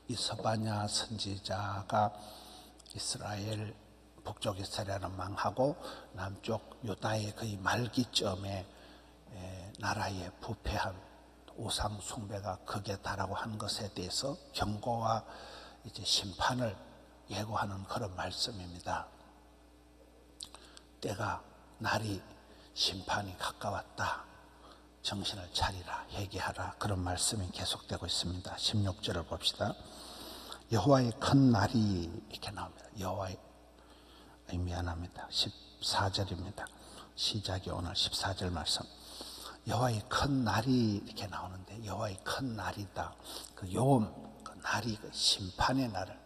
이 스바냐 선지자가 이스라엘 북쪽 이스라엘은 망하고 남쪽 유다의 거의 말기점에 나라의 부패한 우상 숭배가 극에 달하고 한 것에 대해서 경고와 이제 심판을 예고하는 그런 말씀입니다. 때가 날이 심판이 가까웠다. 정신을 차리라, 회개하라. 그런 말씀이 계속되고 있습니다. 16절을 봅시다. 여호와의 큰 날이 이렇게 나옵니다. 여호와의 미안합니다. 14절입니다. 시작이 오늘 14절 말씀. 여호와의 큰 날이 이렇게 나오는데 여호와의 큰 날이다. 그 요음, 그 날이 그 심판의 날,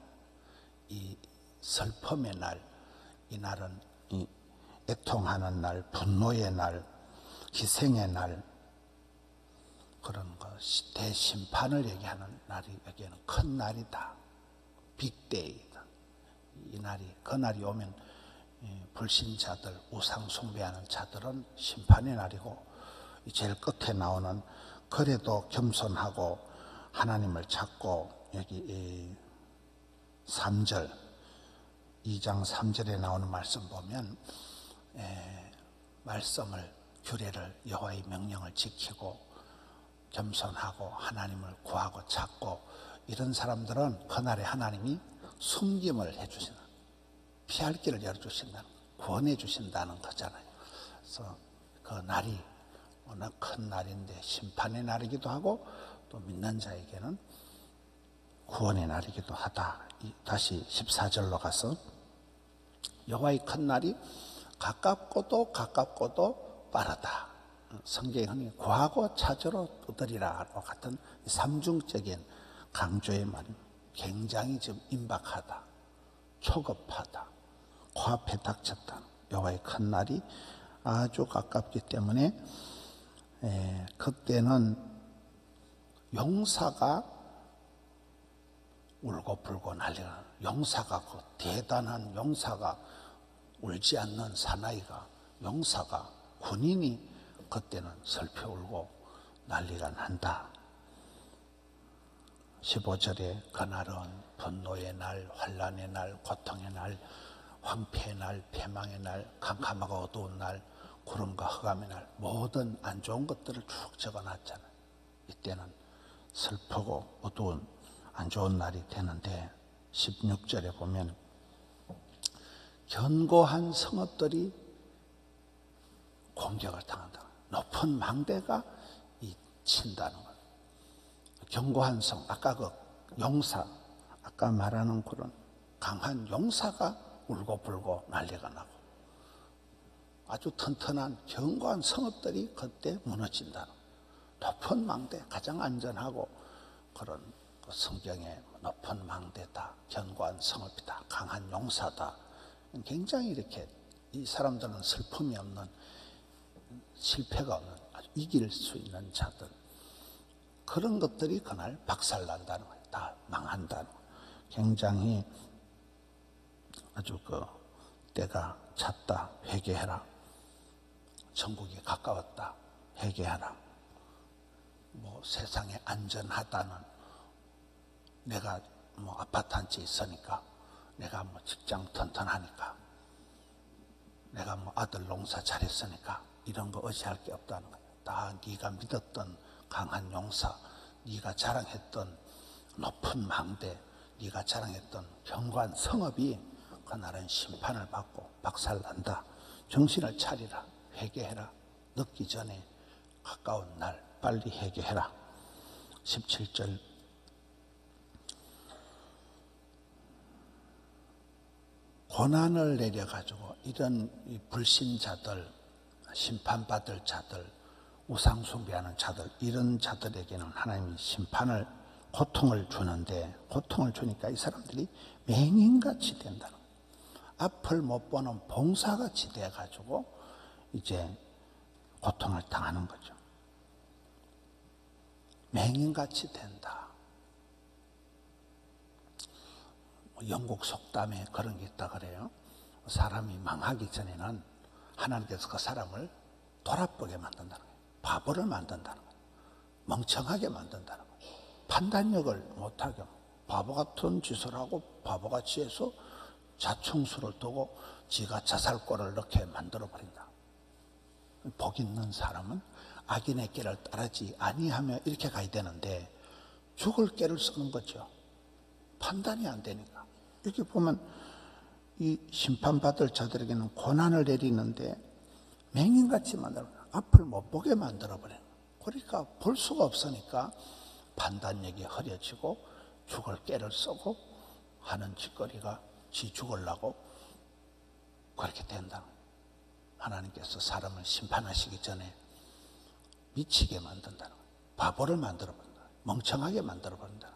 이 슬픔의 날, 이 날은 이 애통하는 날, 분노의 날, 희생의 날, 그런 것, 대심판을 얘기하는 날이 여기에는 큰 날이다. 빅데이다. 이 날이, 그 날이 오면 불신자들, 우상 숭배하는 자들은 심판의 날이고, 제일 끝에 나오는 그래도 겸손하고 하나님을 찾고, 여기 3절, 2장 3절에 나오는 말씀 보면 말씀을, 규례를, 여호와의 명령을 지키고 겸손하고 하나님을 구하고 찾고 이런 사람들은 그날에 하나님이 숨김을 해주신다. 피할 길을 열어주신다는, 구원해 주신다는 거잖아요. 그래서 그 날이 워낙 큰 날인데 심판의 날이기도 하고 또 믿는 자에게는 구원의 날이기도 하다. 다시 14절로 가서 여호와의 큰 날이 가깝고도 빠르다. 성경에 흔히 구하고 찾으러 얻으리라 같은 삼중적인 강조의 말입니다. 굉장히 지금 임박하다, 초급하다, 코앞에 닥쳤다. 여호와의 큰 날이 아주 가깝기 때문에 그때는 용사가 울고불고 난리가, 용사가, 그 대단한 용사가, 울지 않는 사나이가, 용사가, 군인이 그때는 슬퍼 울고 난리가 난다. 15절에 그날은 분노의 날, 환난의 날, 고통의 날, 황폐의 날, 패망의 날, 캄캄하고 어두운 날, 구름과 흑암의 날, 모든 안 좋은 것들을 쭉 적어놨잖아요. 이때는 슬프고 어두운 안 좋은 날이 되는데 16절에 보면 견고한 성읍들이 공격을 당한다. 높은 망대가 친다는 거예요. 견고한 성, 아까 그 용사, 아까 말하는 그런 강한 용사가 울고불고 난리가 나고 아주 튼튼한 견고한 성읍들이 그때 무너진다는 거예요. 높은 망대, 가장 안전하고 그런 그 성경의 높은 망대다, 견고한 성읍이다, 강한 용사다. 굉장히 이렇게 이 사람들은 슬픔이 없는, 실패가 없는, 아주 이길 수 있는 자들, 그런 것들이 그날 박살난다는 거예요. 다 망한다는 거예요. 굉장히 아주 그 때가 찼다, 회개해라. 천국이 가까웠다, 회개하라. 뭐 세상에 안전하다는, 내가 뭐 아파트 한 채 있으니까, 내가 뭐 직장 튼튼하니까, 내가 뭐 아들 농사 잘했으니까 이런 거 의지할 게 없다는 거예요. 다 네가 믿었던 강한 용사, 네가 자랑했던 높은 망대, 네가 자랑했던 견고한 성읍이 그날은 심판을 받고 박살난다. 정신을 차리라, 회개해라. 늦기 전에 가까운 날 빨리 회개해라. 17절 고난을 내려가지고 이런 불신자들, 심판받을 자들, 우상숭배하는 자들, 이런 자들에게는 하나님이 심판을, 고통을 주는데, 고통을 주니까 이 사람들이 맹인같이 된다는 거예요. 앞을 못 보는 봉사같이 돼가지고 이제 고통을 당하는 거죠. 맹인같이 된다. 영국 속담에 그런 게 있다 그래요. 사람이 망하기 전에는 하나님께서 그 사람을 돌아보게 만든다는 거예요. 바보를 만든다는 거예요. 멍청하게 만든다는 거예요. 판단력을 못하게, 바보 같은 짓을 하고 바보같이 해서 자충수를 두고 지가 자살골을 넣게 만들어버린다. 복 있는 사람은 악인의 길을 따르지 아니하며 이렇게 가야 되는데 죽을 길을 쓰는 거죠. 판단이 안 되니까. 이렇게 보면 이 심판받을 자들에게는 고난을 내리는데 맹인같이 만들어 앞을 못 보게 만들어버려요. 그러니까 볼 수가 없으니까 판단력이 흐려지고 죽을 깨를 쓰고 하는 짓거리가 지 죽으려고 그렇게 된다. 하나님께서 사람을 심판하시기 전에 미치게 만든다는 거예요. 바보를 만들어버린다. 멍청하게 만들어버린다.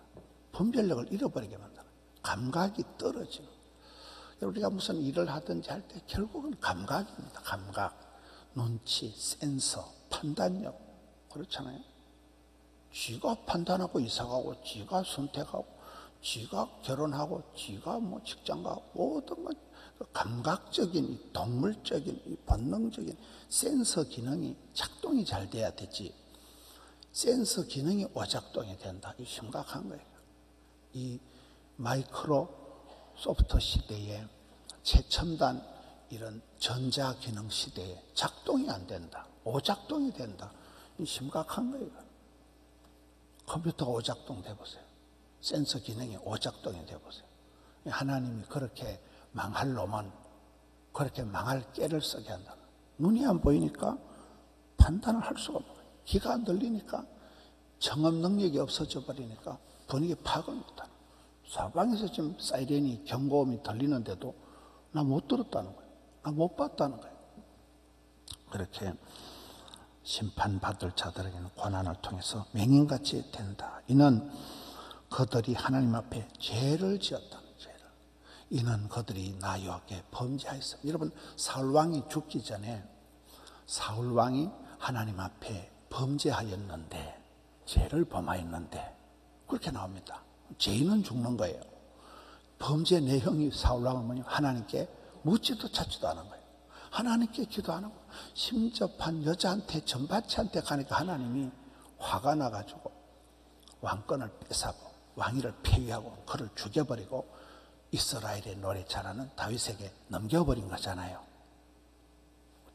분별력을 잃어버리게 만든다. 감각이 떨어지는 거예요. 우리가 무슨 일을 하든지 할 때 결국은 감각입니다. 감각, 눈치, 센서, 판단력. 그렇잖아요. 지가 판단하고 이사가고 지가 선택하고 지가 결혼하고 지가 뭐 직장 가고 모든 건 감각적인 이 동물적인 이 본능적인 센서 기능이 작동이 잘 돼야 되지. 센서 기능이 오작동이 된다. 이 심각한 거예요. 이 마이크로 소프트 시대에 최첨단 이런 전자기능 시대에 작동이 안 된다. 오작동이 된다. 이 심각한 거예요. 컴퓨터가 오작동 돼보세요. 센서 기능이 오작동이 돼보세요. 하나님이 그렇게 망할 놈은 그렇게 망할 깨를 쓰게 한다. 눈이 안 보이니까 판단을 할 수가 없는 거예요. 귀가 안 들리니까 청음 능력이 없어져 버리니까 분위기 파악을 못하는 거예요. 사방에서 지금 사이렌이 경고음이 들리는데도 나 못 들었다는 거예요. 나 못 봤다는 거예요. 그렇게 심판받을 자들에게는 고난을 통해서 맹인같이 된다. 이는 그들이 하나님 앞에 죄를 지었다는 죄를. 이는 그들이 나 여호와께 범죄하였습니다. 여러분, 사울왕이 죽기 전에 사울왕이 하나님 앞에 범죄하였는데 죄를 범하였는데 그렇게 나옵니다. 죄인은 죽는 거예요. 범죄 내용이 사울왕은 뭐냐? 하나님께 묻지도 찾지도 않은 거예요. 하나님께 기도 안 하고 심접한 여자한테 전바치한테 가니까 하나님이 화가 나가지고 왕권을 뺏어고 왕위를 폐위하고 그를 죽여버리고 이스라엘의 노래 잘하는 다윗에게 넘겨버린 거잖아요.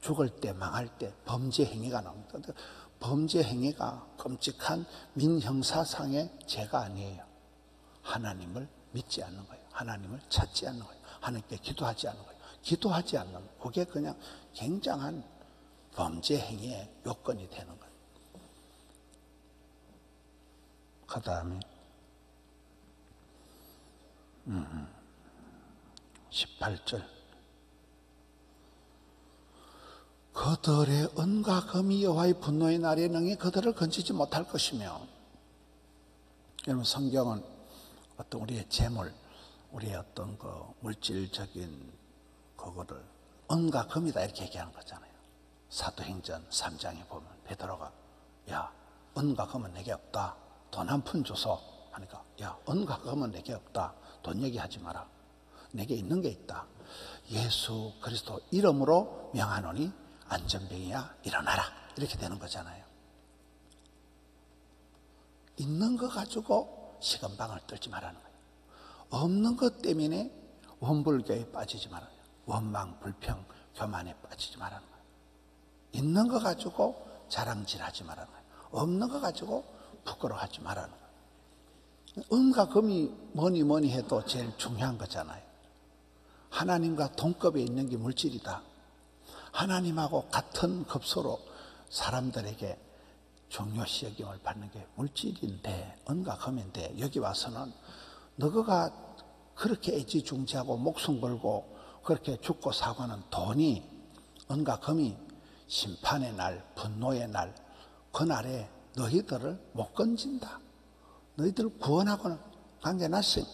죽을 때 망할 때 범죄 행위가 나옵니다. 범죄 행위가 끔찍한 민형사상의 죄가 아니에요. 하나님을 믿지 않는 거예요. 하나님을 찾지 않는 거예요. 하나님께 기도하지 않는 거예요. 기도하지 않는 그게 그냥 굉장한 범죄 행위의 요건이 되는 거예요. 그 다음에 18절 그들의 은과 금이 여호와의 분노의 날에 능히 그들을 건지지 못할 것이며. 여러분, 성경은 어떤 우리의 재물, 우리의 어떤 그 물질적인 그거를 은과 금이다 이렇게 얘기하는 거잖아요. 사도행전 3장에 보면 베드로가 야, 은과 금은 내게 없다. 돈 한 푼 줘서 하니까 야, 은과 금은 내게 없다. 돈 얘기하지 마라. 내게 있는 게 있다. 예수 그리스도 이름으로 명하노니 안전병이야 일어나라. 이렇게 되는 거잖아요. 있는 거 가지고 시건방을 떨지 말라는 거예요. 없는 것 때문에 원불교에 빠지지 말아요. 원망, 불평, 교만에 빠지지 말라는 거예요. 있는 거 가지고 자랑질하지 말라는 거예요. 없는 거 가지고 부끄러워하지 말라는 거예요. 은과 금이 뭐니 해도 제일 중요한 거잖아요. 하나님과 동급에 있는 게 물질이다. 하나님하고 같은 급소로 사람들에게 중요시 여김을 받는 게 물질인데, 은과 금인데, 여기 와서는 너가 그렇게 애지중지하고 목숨 걸고 그렇게 죽고 사고하는 돈이, 은과 금이 심판의 날, 분노의 날, 그날에 너희들을 못 건진다. 너희들을 구원하고는 관계났어요.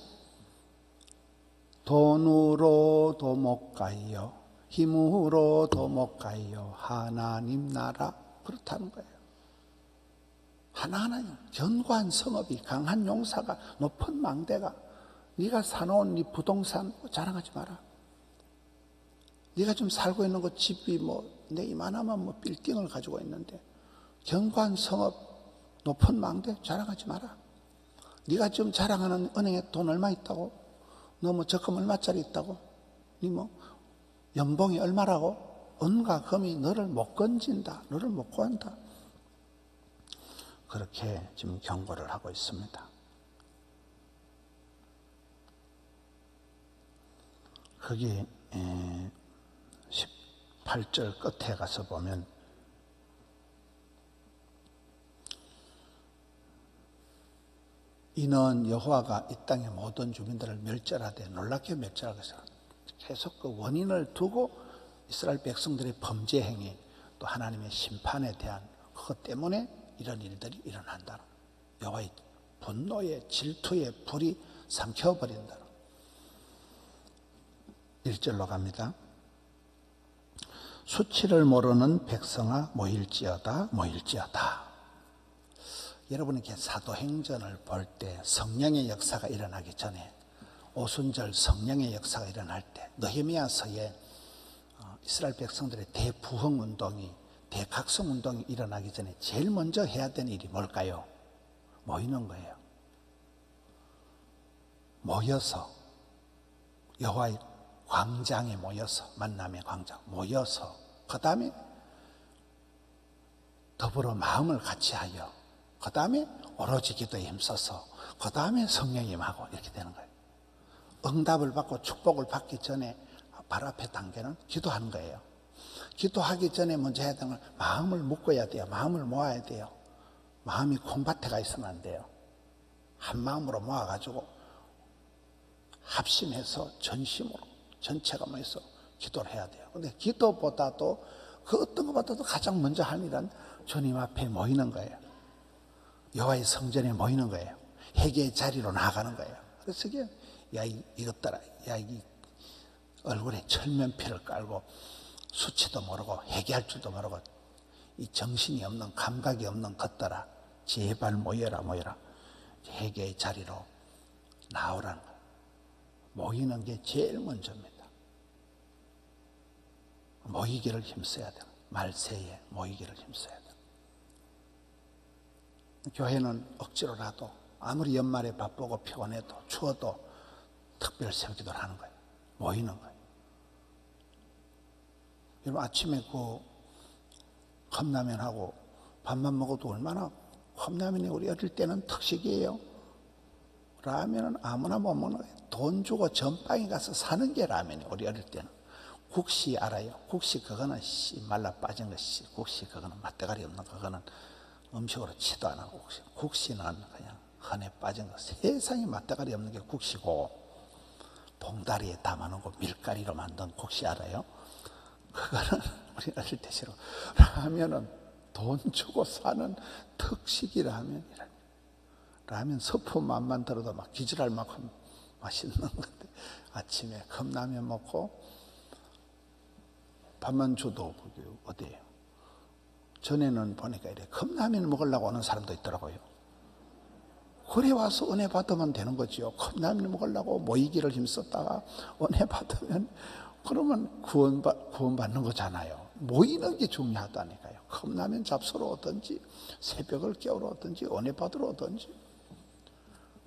돈으로도 못 가요. 힘으로도 못 가요. 하나님 나라. 그렇다는 거예요. 하나하나 견고한 성읍이, 강한 용사가, 높은 망대가, 네가 사놓은 네 부동산 자랑하지 마라. 네가 좀 살고 있는 그 집이 내 이만하면 빌딩을 가지고 있는데 견고한 성읍, 높은 망대 자랑하지 마라. 네가 지금 자랑하는 은행에 돈 얼마 있다고? 너 뭐 적금 얼마짜리 있다고? 네 뭐 연봉이 얼마라고? 은과 금이 너를 못 건진다. 너를 못 구한다. 그렇게 지금 경고를 하고 있습니다. 거기 18절 끝에 가서 보면 이는 여호와가 이 땅의 모든 주민들을 멸절하되 놀랍게 멸절하고 있어요. 계속 그 원인을 두고 이스라엘 백성들의 범죄 행위 또 하나님의 심판에 대한 그것 때문에 이런 일들이 일어난다. 여호와의 분노의 질투의 불이 삼켜버린다. 1절로 갑니다. 수치를 모르는 백성아 모일지어다 모일지어다. 여러분이 이렇게 사도행전을 볼 때 성령의 역사가 일어나기 전에 오순절 성령의 역사가 일어날 때 느헤미야서에 이스라엘 백성들의 대부흥운동이 대각성운동이 일어나기 전에 제일 먼저 해야 되는 일이 뭘까요? 모이는 거예요. 모여서 여호와의 광장에 모여서 만남의 광장 모여서 그 다음에 더불어 마음을 같이하여 그 다음에 오로지 기도에 힘써서 그 다음에 성령이 임하고 이렇게 되는 거예요. 응답을 받고 축복을 받기 전에 바로 앞에 단계는 기도하는 거예요. 기도하기 전에 먼저 해야 되는 건 마음을 묶어야 돼요. 마음을 모아야 돼요. 마음이 콩밭에가 있으면 안 돼요. 한 마음으로 모아가지고 합심해서 전심으로 전체가 모여서 기도를 해야 돼요. 근데 기도보다도 그 어떤 것보다도 가장 먼저 하는 일은 주님 앞에 모이는 거예요. 여호와의 성전에 모이는 거예요. 회개의 자리로 나아가는 거예요. 그래서 이게 이것들아, 이 얼굴에 철면피를 깔고 수치도 모르고 회개할 줄도 모르고 이 정신이 없는 감각이 없는 것들아, 제발 모여라 모여라. 회개의 자리로 나오라는 거예요. 모이는 게 제일 먼저입니다. 모이기를 힘써야 돼요. 말세에 모이기를 힘써야 돼요. 교회는 억지로라도 아무리 연말에 바쁘고 피곤해도 추워도 특별 새기도를 하는 거예요. 모이는 거예요. 여러분 아침에 그 컵라면하고 밥만 먹어도 얼마나, 컵라면이 우리 어릴 때는 특식이에요. 라면은 아무나 못 먹는 거예요. 돈 주고 전방에 가서 사는 게 라면이에요. 우리 어릴 때는. 국시 알아요? 국시 그거는 말라 빠진 것이, 국시 그거는 맛대가리 없는 그거는 음식으로 치도 안 하고, 국시는 그냥 헌에 빠진 거. 세상에 맛대가리 없는 게 국시고, 봉다리에 담아놓은 거 밀가리로 만든 국시 알아요? 그거는 우리 어릴 때 싫어. 라면은 돈 주고 사는 특식이 라면이라. 라면 서품 맛만 들어도 막 기절할 만큼 맛있는 건데, 아침에 컵라면 먹고 밥만 줘도 어때요? 전에는 보니까 이래 컵라면 먹으려고 오는 사람도 있더라고요. 그래 와서 은혜 받으면 되는 거지요. 컵라면 먹으려고 모이기를 힘썼다가 은혜 받으면 그러면 구원받는 거잖아요. 모이는 게 중요하다니까요. 컵라면 잡수러 오든지 새벽을 깨우러 오든지 은혜 받으러 오든지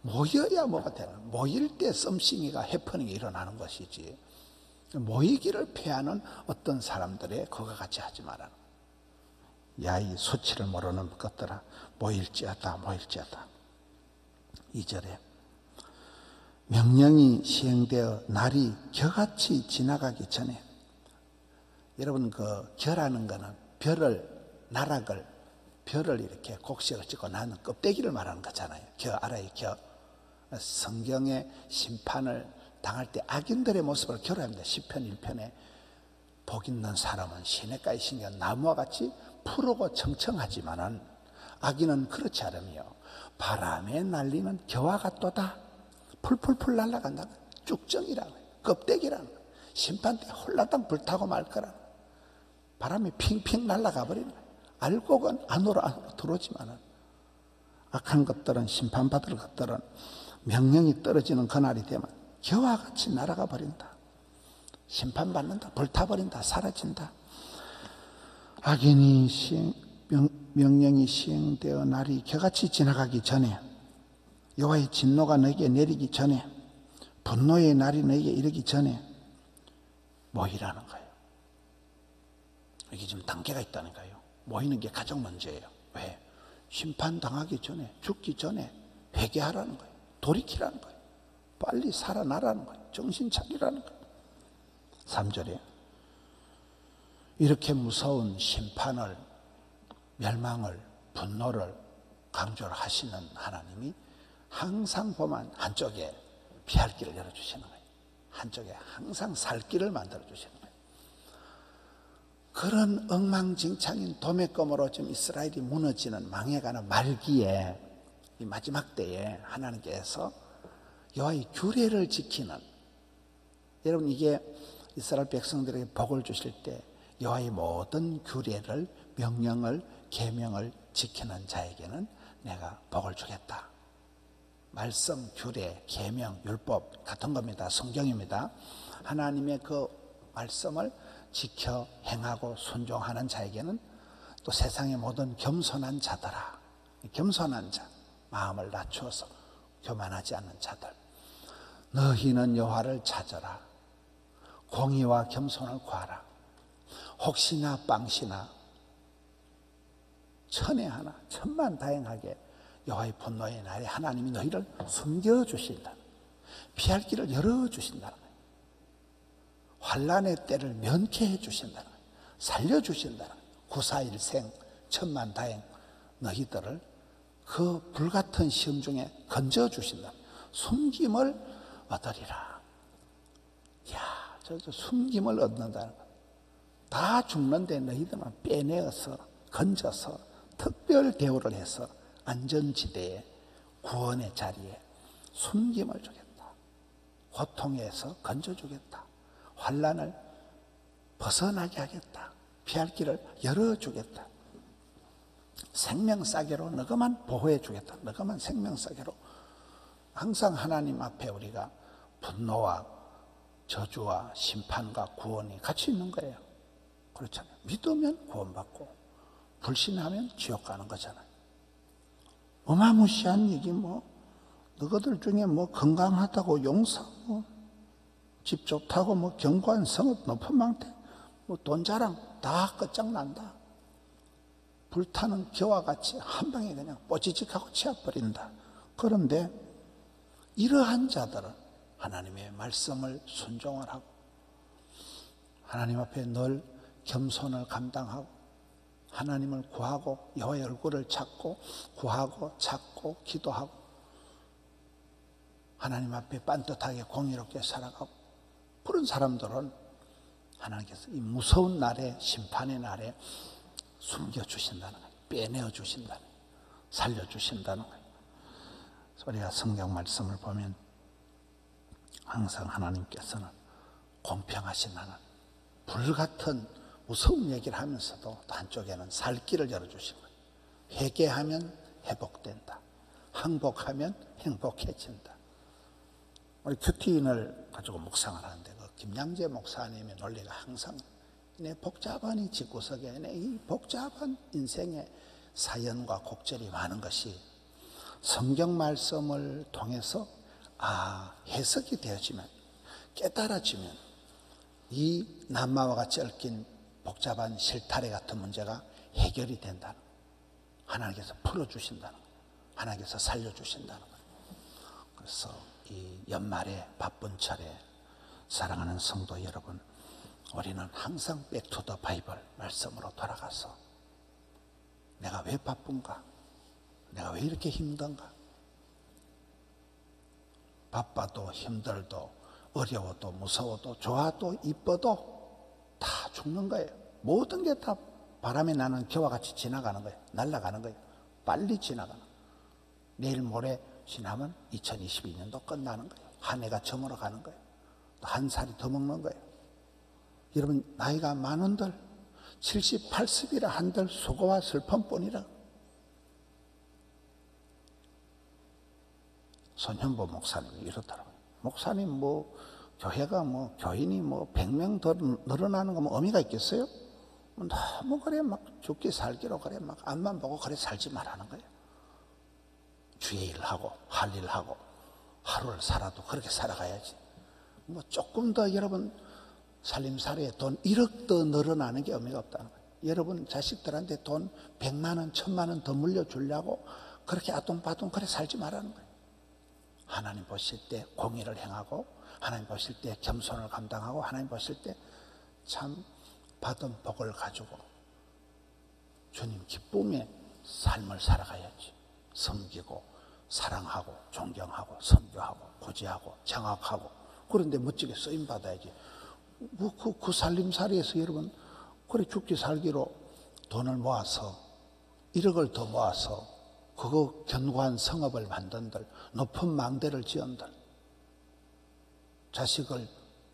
모여야 뭐가 되는, 모일 때 썸씽이가 해프닝이 일어나는 것이지, 모이기를 피하는 어떤 사람들의 그거 같이 하지 말아라. 야, 이 수치를 모르는 것들아 모일지어다 모일지어다. 2절에 명령이 시행되어 날이 겨같이 지나가기 전에, 여러분 그 겨라는 거는 별을 이렇게 곡식을 찍고 나는 껍데기를 말하는 거잖아요. 겨 알아요? 겨. 성경의 심판을 당할 때 악인들의 모습을 겨루합니다. 시편 1편에 복 있는 사람은 시냇가에 심겨 나무와 같이 푸르고 청청하지만은 악인은 그렇지 않으며 바람에 날리는 겨와 같도다. 풀풀풀 날아간다. 쭉정이라고 해요. 껍데기라는 거예요. 심판 때 홀라당 불타고 말 거라. 바람이 핑핑 날아가 버리는 거예요. 알곡은 안으로 들어오지만은 악한 것들은, 심판받을 것들은 명령이 떨어지는 그날이 되면 겨와 같이 날아가 버린다. 심판받는다. 불타버린다. 사라진다. 악인이 명령이 시행되어 날이 겨같이 지나가기 전에 여호와의 진노가 너에게 내리기 전에, 분노의 날이 너에게 이르기 전에 모이라는 거예요. 이게 지금 단계가 있다니까요. 모이는 게 가장 먼저예요. 왜? 심판당하기 전에, 죽기 전에 회개하라는 거예요. 돌이키라는 거예요. 빨리 살아나라는 거예요. 정신 차리라는 거예요. 3절에 이렇게 무서운 심판을, 멸망을, 분노를 강조를 하시는 하나님이 항상 보면 한쪽에 피할 길을 열어주시는 거예요. 한쪽에 항상 살 길을 만들어주시는 거예요. 그런 엉망진창인 도매금으로 지금 이스라엘이 무너지는, 망해가는 말기에, 이 마지막 때에 하나님께서 여호와의 규례를 지키는, 여러분 이게 이스라엘 백성들에게 복을 주실 때 여호와의 모든 규례를, 명령을, 계명을 지키는 자에게는 내가 복을 주겠다. 말씀, 규례, 계명, 율법 같은 겁니다. 성경입니다. 하나님의 그 말씀을 지켜 행하고 순종하는 자에게는 또 세상의 모든 겸손한 자들아, 겸손한 자, 마음을 낮추어서 교만하지 않는 자들, 너희는 여호와를 찾아라. 공의와 겸손을 구하라. 혹시나 빵시나 천에 하나, 천만다행하게 여호와의 분노의 날에 하나님이 너희를 숨겨주신다. 피할 길을 열어주신다는 거예요. 환난의 때를 면케해 주신다는 거예요. 살려주신다는 거예요. 구사일생, 천만다행 너희들을 그 불같은 시험 중에 건져주신다. 숨김을 얻으리라. 이야, 저 숨김을 얻는다는 거예요. 다 죽는데 너희들만 빼내어서, 건져서 특별 대우를 해서 안전지대에, 구원의 자리에 숨김을 주겠다. 고통에서 건져주겠다. 환난을 벗어나게 하겠다. 피할 길을 열어주겠다. 생명싸개로 너그만 보호해 주겠다. 너그만 생명싸개로. 항상 하나님 앞에 우리가 분노와 저주와 심판과 구원이 같이 있는 거예요. 그렇잖아요. 믿으면 구원받고 불신하면 지옥 가는 거잖아요. 어마무시한 얘기, 너희들 중에 건강하다고 용사, 집 좋다고 경관 성읍 높은 망태, 돈 자랑 다 끝장난다. 불타는 겨와 같이 한 방에 그냥 뽀지직하고 치워버린다. 그런데 이러한 자들은 하나님의 말씀을 순종을 하고 하나님 앞에 늘 겸손을 감당하고 하나님을 구하고 여호와의 얼굴을 찾고 구하고 찾고 기도하고 하나님 앞에 반듯하게 공의롭게 살아가고 그런 사람들은 하나님께서 이 무서운 날에, 심판의 날에 숨겨주신다는 거예요. 빼내어주신다는 거예요. 살려주신다는 거예요. 우리가 성경 말씀을 보면 항상 하나님께서는 공평하신 하나님, 불같은 무서운 얘기를 하면서도 또 한쪽에는 살 길을 열어주신 거예요. 회개하면 회복된다. 항복하면 행복해진다. 우리 큐티인을 가지고 묵상을 하는데 그 김양재 목사님의 논리가 항상 내 복잡한 이 집구석에 내 이 복잡한 인생의 사연과 곡절이 많은 것이 성경 말씀을 통해서 해석이 되어지면 깨달아지면 이 남마와 같이 얽힌 복잡한 실타래 같은 문제가 해결이 된다는 거예요. 하나님께서 풀어주신다는 거예요. 하나님께서 살려주신다는 거예요. 그래서 이 연말에 바쁜 철에 사랑하는 성도 여러분, 우리는 항상 백투 더 바이블 말씀으로 돌아가서 내가 왜 바쁜가? 내가 왜 이렇게 힘든가? 바빠도 힘들도 어려워도 무서워도 좋아도 이뻐도 다 죽는 거예요. 모든 게 다 바람에 나는 겨와 같이 지나가는 거예요. 날아가는 거예요. 빨리 지나가는 거예요. 내일 모레 지나면 2022년도 끝나는 거예요. 한 해가 저물어 가는 거예요. 또 한 살이 더 먹는 거예요. 여러분 나이가 많은들 70, 80이라 한들 수고와 슬픔뿐이라. 손현보 목사님이 이렇더라고요. 목사님 교회가 교인이 100명 더 늘어나는 거 의미가 있겠어요? 너무 그래 막 죽기 살기로 그래 막 앞만 보고 그래 살지 말라는 거예요. 주의 일하고 할 일하고 하루를 살아도 그렇게 살아가야지. 뭐 조금 더 여러분 살림살이에 돈 1억 더 늘어나는 게 의미가 없다는 거예요. 여러분 자식들한테 돈 100만 원, 1000만 원 더 물려주려고 그렇게 아동바동 그렇게 살지 말라는 거예요. 하나님 보실 때 공의를 행하고 하나님 보실 때 겸손을 감당하고 하나님 보실 때 참 받은 복을 가지고 주님 기쁨의 삶을 살아가야지. 섬기고 사랑하고 존경하고 선교하고 구제하고 장악하고 그런데 멋지게 쓰임받아야지. 그 살림살이에서 여러분 그래 죽기 살기로 돈을 모아서 1억을 더 모아서 그거 견고한 성읍을 만든들 높은 망대를 지은들 자식을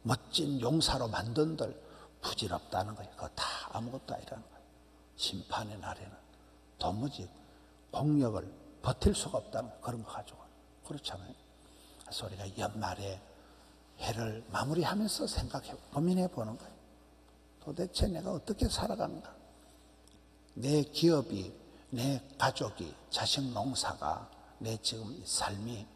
멋진 용사로 만든들 부질없다는 거예요. 그거 다 아무것도 아니라는 거예요. 심판의 날에는 도무지 공력을 버틸 수가 없다는 거예요. 그런 거 가지고. 그렇잖아요. 그래서 우리가 연말에 해를 마무리하면서 생각해 고민해 보는 거예요. 도대체 내가 어떻게 살아가는가? 내 기업이, 내 가족이, 자식 농사가, 내 지금 이 삶이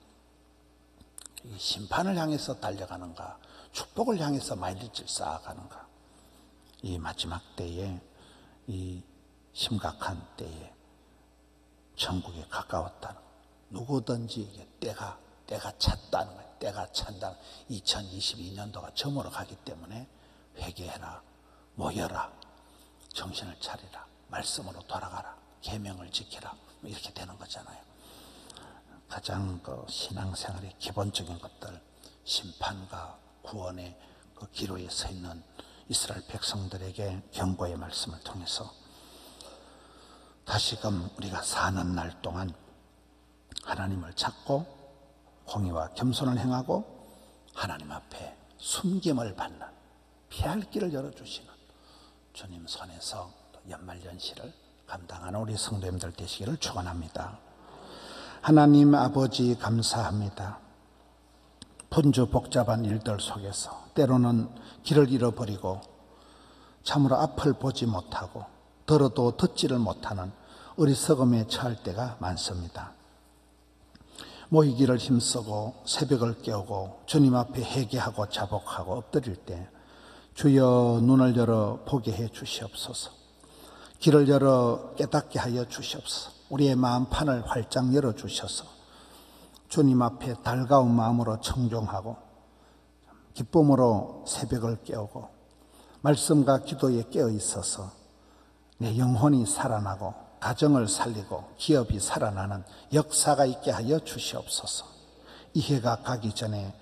이 심판을 향해서 달려가는가? 축복을 향해서 마일리지를 쌓아가는가? 이 마지막 때에, 이 심각한 때에 천국에 가까웠다는 누구든지 이게 때가 찼다는 거예요. 때가 찬다. 2022년도가 저물어 가기 때문에 회개해라, 모여라, 정신을 차리라, 말씀으로 돌아가라, 계명을 지키라, 이렇게 되는 거잖아요. 가장 그 신앙생활의 기본적인 것들, 심판과 구원의 그 기로에 서 있는 이스라엘 백성들에게 경고의 말씀을 통해서 다시금 우리가 사는 날 동안 하나님을 찾고 공의와 겸손을 행하고 하나님 앞에 숨김을 받는 피할 길을 열어주시는 주님 손에서 연말연시를 감당하는 우리 성도님들 되시기를 축원합니다. 하나님 아버지 감사합니다. 분주 복잡한 일들 속에서 때로는 길을 잃어버리고 참으로 앞을 보지 못하고 들어도 듣지를 못하는 어리석음에 처할 때가 많습니다. 모이기를 힘쓰고 새벽을 깨우고 주님 앞에 회개하고 자복하고 엎드릴 때 주여 눈을 열어 보게 해 주시옵소서. 길을 열어 깨닫게 하여 주시옵소서. 우리의 마음판을 활짝 열어 주셔서 주님 앞에 달가운 마음으로 청종하고 기쁨으로 새벽을 깨우고 말씀과 기도에 깨어 있어서 내 영혼이 살아나고 가정을 살리고 기업이 살아나는 역사가 있게 하여 주시옵소서. 이 해가 가기 전에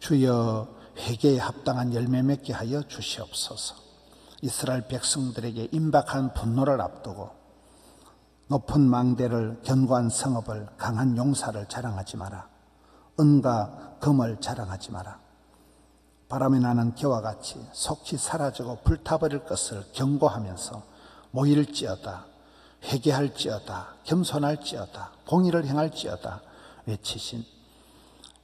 주여 회개에 합당한 열매 맺게 하여 주시옵소서. 이스라엘 백성들에게 임박한 분노를 앞두고 높은 망대를 견고한 성읍을 강한 용사를 자랑하지 마라. 은과 금을 자랑하지 마라. 바람에 나는 겨와 같이 속히 사라지고 불타버릴 것을 경고하면서 모일지어다, 회개할지어다, 겸손할지어다, 공의를 행할지어다 외치신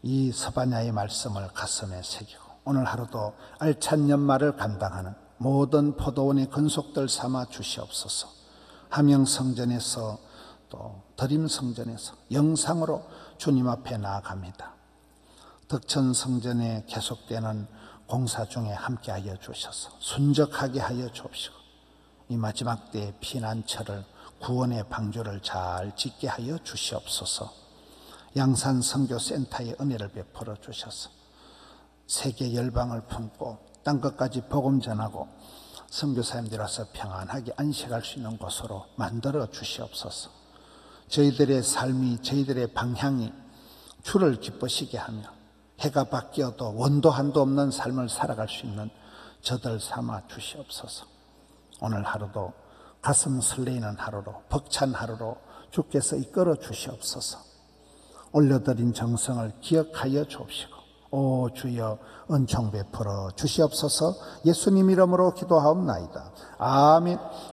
이 서바냐의 말씀을 가슴에 새기고 오늘 하루도 알찬 연말을 감당하는 모든 포도원의 근속들 삼아 주시옵소서. 함영성전에서 또 드림성전에서 영상으로 주님 앞에 나아갑니다. 덕천성전에 계속되는 공사 중에 함께하여 주셔서 순적하게 하여 주옵시고 이 마지막 때의 피난처를 구원의 방주를 잘 짓게 하여 주시옵소서. 양산 선교센터의 은혜를 베풀어 주셔서 세계 열방을 품고 땅끝까지 복음 전하고 선교사님들 와서 평안하게 안식할 수 있는 곳으로 만들어 주시옵소서. 저희들의 삶이 저희들의 방향이 주를 기쁘시게 하며 해가 바뀌어도 원도 한도 없는 삶을 살아갈 수 있는 저들 삼아 주시옵소서. 오늘 하루도 가슴 설레이는 하루로 벅찬 하루로 주께서 이끌어 주시옵소서. 올려드린 정성을 기억하여 주옵시고 오 주여 은총 베풀어 주시옵소서. 예수님 이름으로 기도하옵나이다. 아멘.